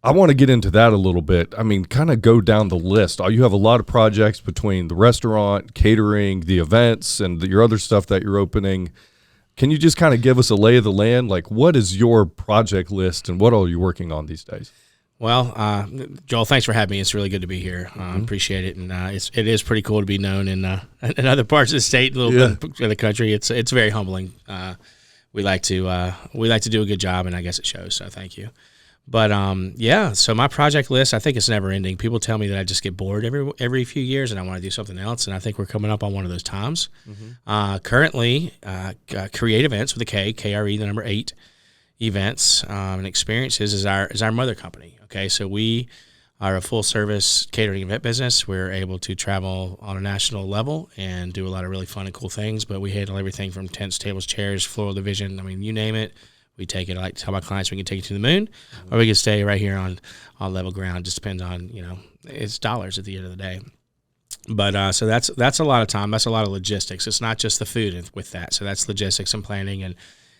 I want to get into that a little bit. I mean, kind of go down the list. You have a lot of projects between the restaurant, catering, the events, and your other stuff that you're opening. Can you just kind of give us a lay of the land? Like, what is your project list and what are you working on these days? Well, Joel, thanks for having me. It's really good to be here. Appreciate it, and it is pretty cool to be known in other parts of the state, a little bit of the country. It's very humbling. We like to do a good job, and I guess it shows. So thank you. But so my project list, I think it's never ending. People tell me that I just get bored every few years, and I want to do something else. And I think we're coming up on one of those times. Currently, Create Events with a K, KRE, the number 8 events and experiences is our mother company. Okay, so we are a full service catering event business. We're able to travel on a national level and do a lot of really fun and cool things. But we handle everything from tents, tables, chairs, floral division. I mean, you name it. We take it. I like to tell my clients we can take it to the moon, or we can stay right here on level ground. Just depends on, it's dollars at the end of the day. But so that's a lot of time. That's a lot of logistics. It's not just the food with that. So that's logistics and planning. And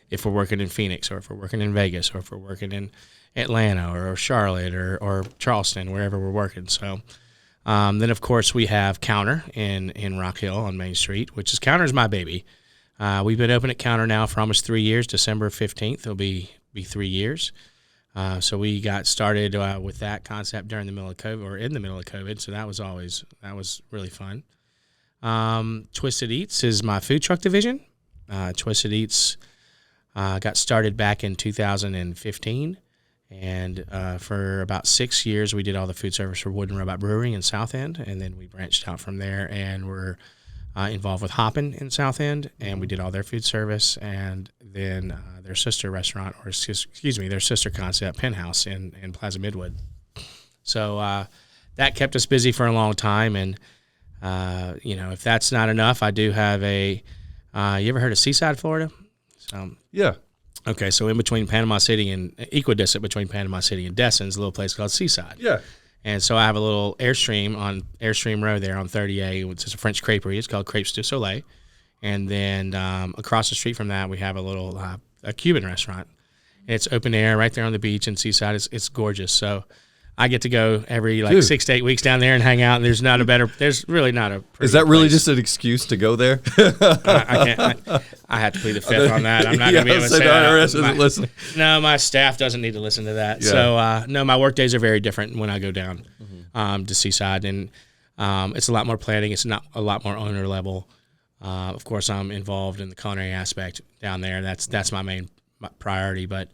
if we're working in Phoenix, or if we're working in Vegas, or if we're working in Atlanta or Charlotte or Charleston, wherever we're working. So then, of course, we have Counter in Rock Hill on Main Street, which is Counter's my baby. We've been open at Counter now for almost 3 years. December 15th, it'll be 3 years. So we got started with that concept during the middle of COVID, or in the middle of COVID. So that was really fun. Twisted Eats is my food truck division. Twisted Eats got started back in 2015. And for about 6 years, we did all the food service for Wooden Robot Brewery in South End. And then we branched out from there and we're involved with Hoppin' in South End, and we did all their food service, and then their sister restaurant, or their sister concept, Penthouse in Plaza Midwood. So that kept us busy for a long time, and if that's not enough, I do have you ever heard of Seaside, Florida? Yeah. Okay, so in between Panama City and equidistant between Panama City and Destin's a little place called Seaside. Yeah. And so I have a little Airstream on Airstream Road there on 30A, which is a French creperie. It's called Crepes du Soleil. And then across the street from that, we have a little a Cuban restaurant. And it's open air right there on the beach in Seaside. It's gorgeous. So I get to go every 6 to 8 weeks down there and hang out. And there's really not a. Is that really place. just an excuse to go there? I can't. I have to plead the fifth on that. I'm not going to be able to say that. IRS isn't listening. No, my staff doesn't need to listen to that. Yeah. So no, my work days are very different when I go down to Seaside, and it's a lot more planning. It's not a lot more owner level. Of course, I'm involved in the culinary aspect down there. That's my main priority. But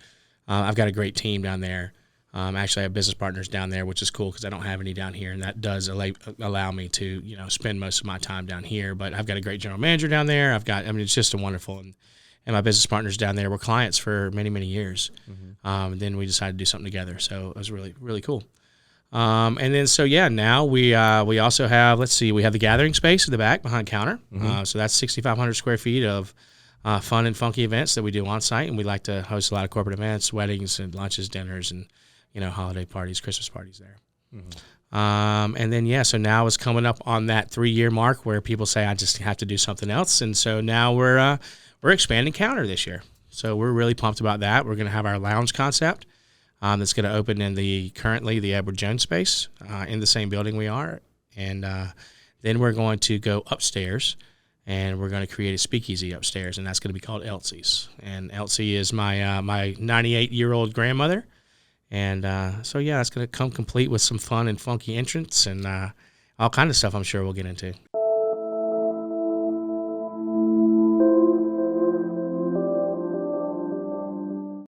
I've got a great team down there. Actually, I have business partners down there, which is cool because I don't have any down here, and that does allow me to spend most of my time down here. But I've got a great general manager down there. It's just a wonderful, and my business partners down there were clients for many, many years. Then we decided to do something together, so it was really, really cool. And then now we also have we have the gathering space in the back behind Counter. So that's 6,500 square feet of fun and funky events that we do on site, and we like to host a lot of corporate events, weddings, and lunches, dinners, and holiday parties, Christmas parties there. And then, so now it's coming up on that 3-year mark where people say, I just have to do something else. And so now we're expanding Counter this year. So we're really pumped about that. We're going to have our lounge concept that's going to open in currently the Edward Jones space in the same building we are. And then we're going to go upstairs and we're going to create a speakeasy upstairs, and that's going to be called Elsie's. And Elsie is my 98-year-old grandmother. And that's going to come complete with some fun and funky entrance and all kind of stuff I'm sure we'll get into.